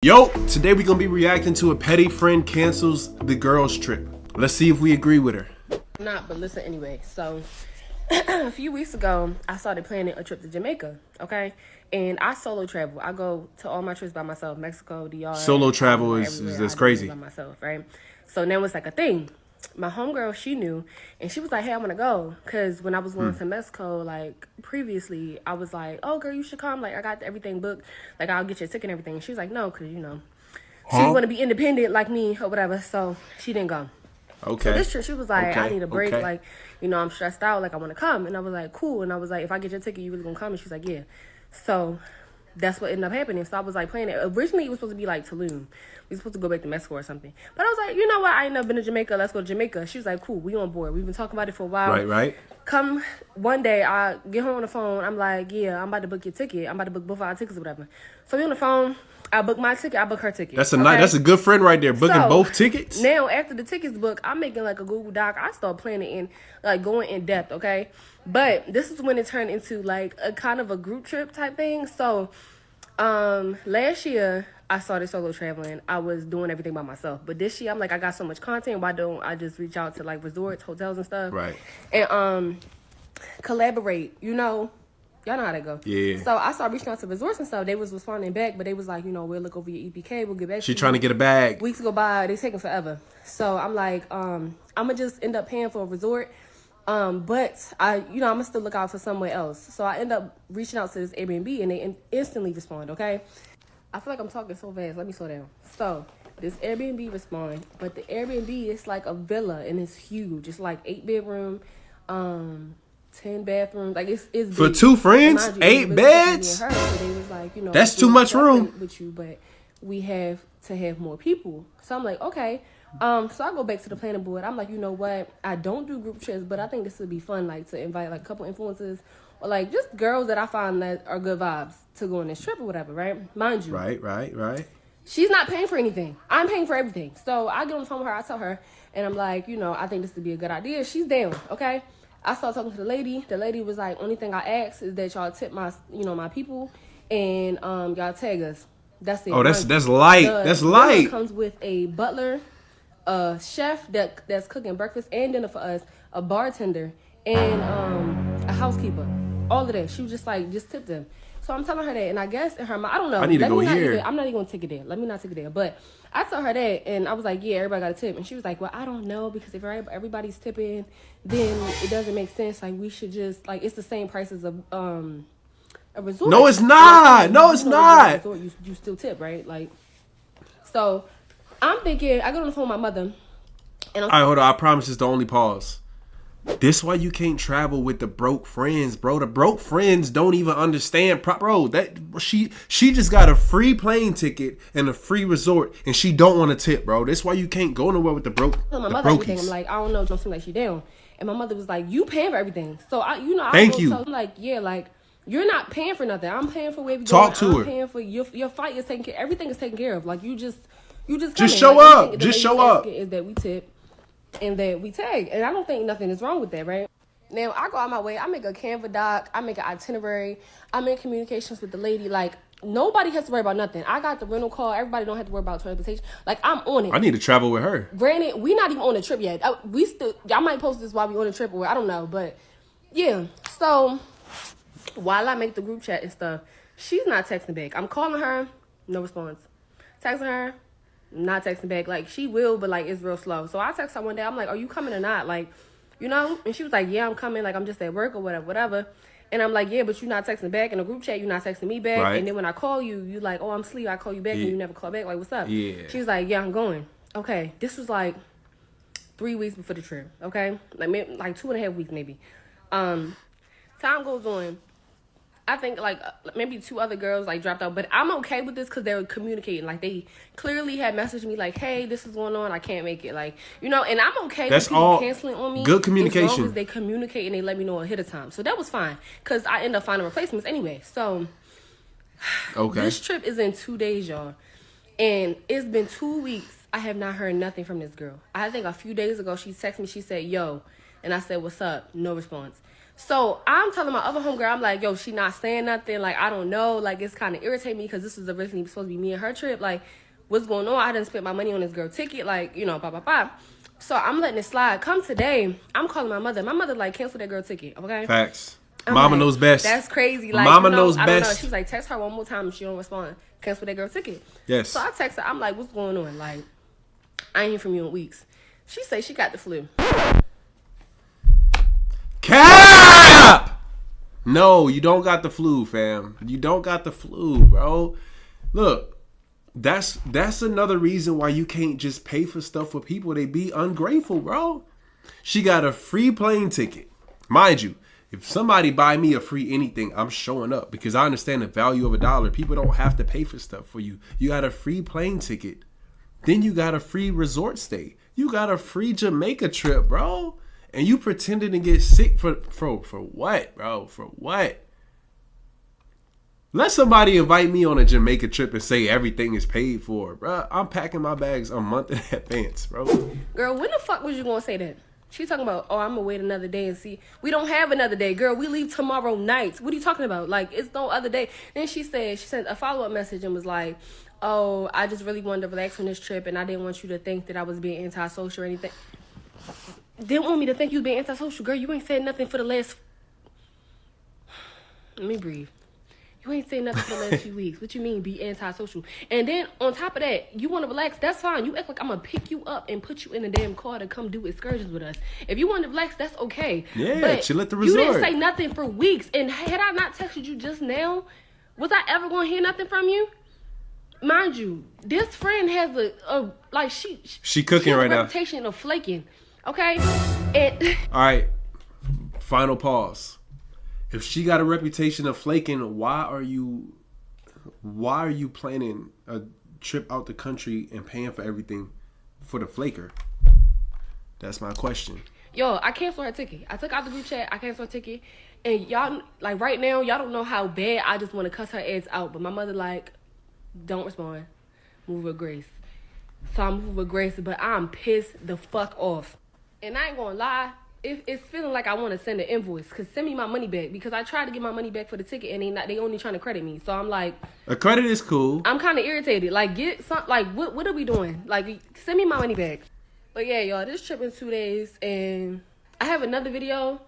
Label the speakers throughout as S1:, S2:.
S1: Yo, today we're gonna be reacting to a petty friend cancels the girls trip. Let's see if we agree with her.
S2: Not, but listen anyway. So, a few weeks ago, I started planning a trip to Jamaica, okay? And I solo travel. I go to all my trips by myself. Mexico, DR.
S1: Solo travel
S2: everywhere.
S1: is
S2: I
S1: crazy.
S2: do it by myself, right? So now it's like a thing. My homegirl, she knew, and she was like, hey, I want to go. Because when I was going to Mexico, like, previously, I was like, oh, girl, you should come. Like, I got everything booked. Like, I'll get your ticket and everything. And she was like, no, because, you know, she want to be independent like me or whatever. So she didn't go.
S1: Okay.
S2: So this trip, she was like, I need a break.
S1: Okay.
S2: Like, you know, I'm stressed out. Like, I want to come. And I was like, cool. And I was like, if I get your ticket, you really going to come? And she's like, yeah. So that's what ended up happening. So I was like planning it. Originally, it was supposed to be like Tulum. We were supposed to go back to Mexico or something. But I was like, you know what? I ain't never been to Jamaica. Let's go to Jamaica. She was like, cool. We on board. We've been talking about it for a while.
S1: Right.
S2: Come one day, I get home on the phone. I'm like, yeah, I'm about to book your ticket. I'm about to book both of our tickets or whatever. So we on the phone. I book my ticket. I book her ticket.
S1: That's that's a good friend right there. Booking both tickets.
S2: Now after the tickets book, I'm making like a Google Doc. I start planning in like going in depth. Okay, but this is when it turned into like a kind of a group trip type thing. So last year I started solo traveling. I was doing everything by myself. But this year I'm like, I got so much content. Why don't I just reach out to like resorts, hotels and stuff?
S1: Right.
S2: And collaborate, you know. Y'all know how that go.
S1: Yeah.
S2: So I started reaching out to resorts and stuff. They was responding back, but they was like, you know, we'll look over your EPK. We'll get back to
S1: She
S2: you.
S1: trying to get a bag.
S2: Weeks go by. They taking forever. So I'm like, I'm going to just end up paying for a resort. But I'm going to still look out for somewhere else. So I end up reaching out to this Airbnb and they instantly respond, okay? I feel like I'm talking so fast. Let me slow down. So this Airbnb respond, but the Airbnb is like a villa and it's huge. It's like 8-bedroom, 10 bathrooms. Like it's big.
S1: For two friends,
S2: you,
S1: 8 beds.
S2: Her, so they was like, you know,
S1: that's too much room
S2: with you, but we have to have more people. So I'm like, okay. So I go back to the planning board. I'm like, you know what? I don't do group trips, but I think this would be fun, like to invite like a couple influencers or like just girls that I find that are good vibes to go on this trip or whatever, right? Mind you.
S1: Right.
S2: She's not paying for anything. I'm paying for everything. So I get on the phone with her. I tell her, and I'm like, you know, I think this would be a good idea. She's down, okay? I started talking to the lady. The lady was like, only thing I ask is that y'all tip my, you know, my people and y'all tag us. That's it.
S1: Oh, that's light. That's light.
S2: It comes with a butler, a chef that's cooking breakfast and dinner for us, a bartender, and a housekeeper. All of that. She was just like, just tip them. So I'm telling her that, and I guess in her mind, I don't know.
S1: I need to go here.
S2: I'm not even going to take it there. Let me not take it there. But I told her that, and I was like, yeah, everybody got a tip. And she was like, well, I don't know, because if everybody's tipping, then it doesn't make sense. Like, we should just, like, it's the same price as a resort.
S1: No, it's not. No, it's not.
S2: Resort, you still tip, right? Like, so I'm thinking, I go on the phone with my mother. And
S1: all right, hold on. I promise it's the only pause. This why you can't travel with the broke friends, bro. The broke friends don't even understand, bro. That she just got a free plane ticket and a free resort, and she don't want to tip, bro. That's why you can't go nowhere with the broke.
S2: My mother, everything. I'm like, I don't know, it don't seem like she down. And my mother was like, you paying for everything. So
S1: Thank you.
S2: I'm like, yeah, like you're not paying for nothing. I'm paying for where we
S1: Talk
S2: going.
S1: to her.
S2: I'm paying for your flight is taken care. Everything is taken care of. Like you just
S1: show
S2: like,
S1: up. Just show up.
S2: Is that we tip and that we tag, and I don't think nothing is wrong with that, right? Now, I go out my way. I make a Canva doc. I make an itinerary. I'm in communications with the lady. Like, nobody has to worry about nothing. I got the rental car. Everybody don't have to worry about transportation. Like, I'm on it.
S1: I need to travel with her.
S2: Granted, we not even on a trip yet. I might post this while we on a trip or I don't know. But, yeah. So, while I make the group chat and stuff, she's not texting back. I'm calling her. No response. Texting her. Not texting back. Like, she will, but, like, it's real slow. So, I text her one day. I'm like, are you coming or not? Like, you know? And she was like, yeah, I'm coming. Like, I'm just at work or whatever. And I'm like, yeah, but you're not texting back. In the group chat, you're not texting me back.
S1: Right.
S2: And then when I call you, you like, oh, I'm asleep. I call you back and you never call back. Like, what's up?
S1: Yeah.
S2: She was like, yeah, I'm going. Okay. This was like 3 weeks before the trip. Okay. Like 2.5 weeks maybe. Time goes on. I think like maybe 2 other girls like dropped out, but I'm okay with this because they were communicating. Like they clearly had messaged me like, "Hey, this is going on. I can't make it." Like and I'm okay.
S1: That's
S2: with people
S1: all
S2: canceling on me.
S1: good communication.
S2: As long as they communicate and they let me know ahead of time, so that was fine because I end up finding replacements anyway. So
S1: okay,
S2: this trip is in 2 days, y'all, and it's been 2 weeks. I have not heard nothing from this girl. I think a few days ago she texted me. She said, "Yo," and I said, "What's up?" No response. So I'm telling my other homegirl, I'm like, yo, she not saying nothing. Like, I don't know. Like, it's kind of irritating me because this was originally supposed to be me and her trip. Like, what's going on? I didn't spend my money on this girl ticket. Like, you know, blah, blah, blah. So I'm letting it slide. Come today, I'm calling my mother. My mother, like, cancel that girl ticket, okay?
S1: Facts.
S2: I'm
S1: Mama
S2: like,
S1: knows best.
S2: That's crazy. Like,
S1: Mama
S2: you know,
S1: knows
S2: I don't know.
S1: best.
S2: She was like, text her one more time if she don't respond. Cancel that girl ticket.
S1: Yes.
S2: So I text her. I'm like, what's going on? Like, I ain't hear from you in weeks. She say she got the flu.
S1: Cap! No, you don't got the flu, fam. You don't got the flu, bro. Look, that's another reason why you can't just pay for stuff for people. They be ungrateful, bro. She got a free plane ticket. Mind you, if somebody buy me a free anything, I'm showing up because I understand the value of $1. People don't have to pay for stuff for you. You got a free plane ticket. Then you got a free resort stay. You got a free Jamaica trip, bro. And you pretending to get sick for what, bro? For what? Let somebody invite me on a Jamaica trip and say everything is paid for, bro. I'm packing my bags a month in advance, bro.
S2: Girl, when the fuck was you gonna say that? She talking about, oh, I'm gonna wait another day and see. We don't have another day, girl. We leave tomorrow night. What are you talking about? Like, it's no other day. Then she sent a follow-up message and was like, oh, I just really wanted to relax on this trip and I didn't want you to think that I was being antisocial or anything. Didn't want me to think you was being antisocial, girl. You ain't said nothing for the last. Let me breathe. You ain't saying nothing for the last few weeks. What you mean be antisocial? And then on top of that, you want to relax, that's fine. You act like I'm going to pick you up and put you in a damn car to come do excursions with us. If you want to relax, that's okay.
S1: Yeah,
S2: but
S1: chill at the resort.
S2: You didn't say nothing for weeks. And had I not texted you just now, was I ever going to hear nothing from you? Mind you, this friend has she
S1: cooking right now.
S2: Reputation of flaking. Okay? And
S1: all right. Final pause. If she got a reputation of flaking, why are you planning a trip out the country and paying for everything for the flaker? That's my question.
S2: Yo, I canceled her ticket. I took out the group chat. I canceled her ticket. And y'all, like right now, y'all don't know how bad I just want to cuss her ass out. But my mother like, don't respond. Move with grace. So I move with grace, but I'm pissed the fuck off. And I ain't gonna lie, it's feeling like I want to send an invoice. Cause send me my money back. Because I tried to get my money back for the ticket and they only trying to credit me. So I'm like,
S1: a credit is cool.
S2: I'm kind of irritated. Like get some, like what are we doing? Like send me my money back. But yeah, y'all, this trip in 2 days, and I have another video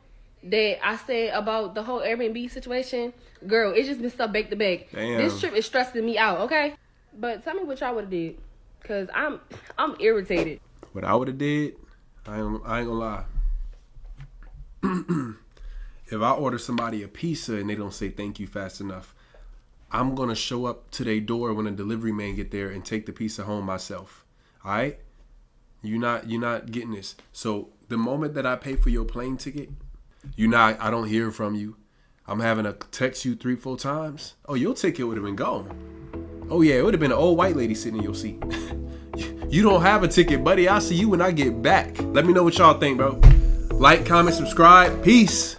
S2: that I said about the whole Airbnb situation. Girl, it's just been stuff back to back.
S1: Damn.
S2: This trip is stressing me out, okay? But tell me what y'all would have did, cause I'm irritated.
S1: What I would have did, I ain't gonna lie. If I order somebody a pizza and they don't say thank you fast enough, I'm gonna show up to their door when a delivery man get there and take the pizza home myself. All right? You're not getting this. So the moment that I pay for your plane ticket, I don't hear from you. I'm having to text you 3-4 times. Oh, your ticket would have been gone. Oh yeah, it would have been an old white lady sitting in your seat. You don't have a ticket, buddy. I'll see you when I get back. Let me know what y'all think, bro. Like, comment, subscribe. Peace.